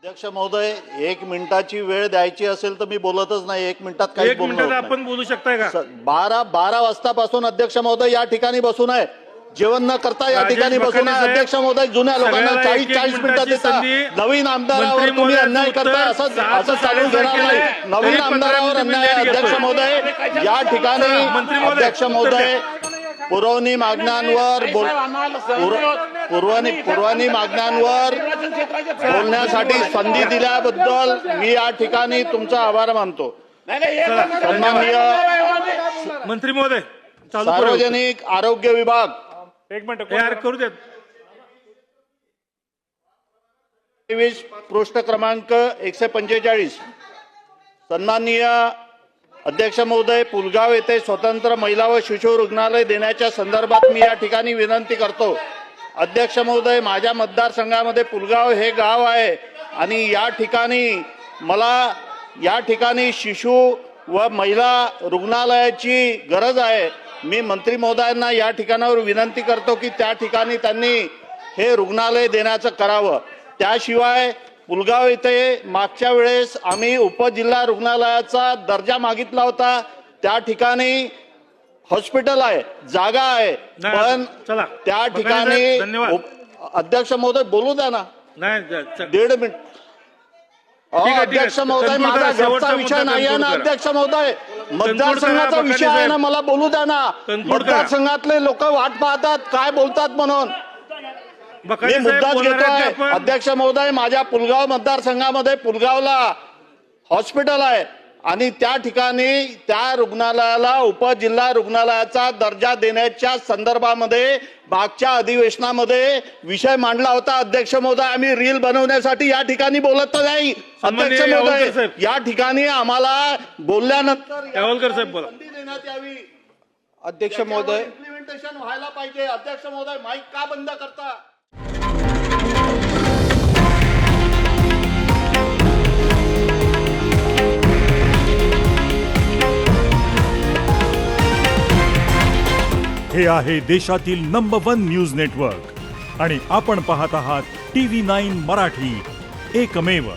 अध्यक्ष महोदय, 1 मिनिटाची वेळ द्यायची असेल तर मी बोलतच नाही. 1 मिनिटात काही एक मिनिटात आपण बोलू शकताय का? 12 वाजतापासून अध्यक्ष महोदय या ठिकाणी बसून आहे. जेवण न करता या ठिकाणी बसून आहे. अध्यक्ष महोदय, जुन्या लोकांना 40 मिनिटं देता. नवीन आमदारावर तुम्ही अन्याय करताय असं चालू घेणार नाही. नवीन आमदारावर अन्याय. अध्यक्ष महोदय, या ठिकाणी अध्यक्ष महोदय पुरवणी मागण्यांवर बोलण्यासाठी संधी दिल्याबद्दल मी या ठिकाणी तुमचा आभार मानतो. सन्माननीय मंत्री महोदय, सार्वजनिक आरोग्य विभाग, एक मिनिट यार करू देत. 23 पृष्ठ क्रमांक 145. सन्माननीय अध्यक्ष महोदय, पुलगाव येथे स्वतंत्र महिला व शिशु रुग्णालय देण्याच्या संदर्भात मी या ठिकाणी विनंती करतो. अध्यक्ष महोदय, माझ्या मतदारसंघामध्ये पुलगाव हे गाव आहे आणि या ठिकाणी शिशु व महिला रुग्णालयाची गरज आहे. मी मंत्री महोदयांना या ठिकाणावर विनंती करतो की त्या ठिकाणी त्यांनी हे रुग्णालय देण्याचं करावं. त्याशिवाय पुलगाव येथे मागच्या वेळेस आम्ही उपजिल्हा रुग्णालयाचा दर्जा मागितला होता. त्या ठिकाणी हॉस्पिटल आहे, जागा आहे, पण त्या ठिकाणी अध्यक्ष महोदय बोलू द्या ना. नाही 1.5 मिनिट. अध्यक्ष महोदय, माझा घरचा विषय नाही आहे ना. अध्यक्ष महोदय, मतदारसंघाचा विषय आहे ना, मला बोलू द्या ना. मतदारसंघातले लोक वाट पाहतात काय बोलतात म्हणून मी मुद्दाच घेतोय. अध्यक्ष महोदय, माझ्या पुलगाव मतदारसंघामध्ये पुलगावला हॉस्पिटल आहे आणि त्या ठिकाणी त्या रुग्णालयाला उपजिल्हा रुग्णालयाचा दर्जा देण्याच्या संदर्भामध्ये मागच्या अधिवेशनामध्ये विषय मांडला होता. अध्यक्ष महोदय, आम्ही रील बनवण्यासाठी या ठिकाणी बोलत नाही. अध्यक्ष महोदय, या ठिकाणी आम्हाला बोलल्यानंतर संधी देण्यात यावी. अध्यक्ष महोदय, इम्प्लिमेंटेशन व्हायला पाहिजे. अध्यक्ष महोदय, माईक का बंद करता? हे आहे देशातील नंबर 1 न्यूज नेटवर्क आणि आपण पाहत आहात TV9 मराठी, एकमेव.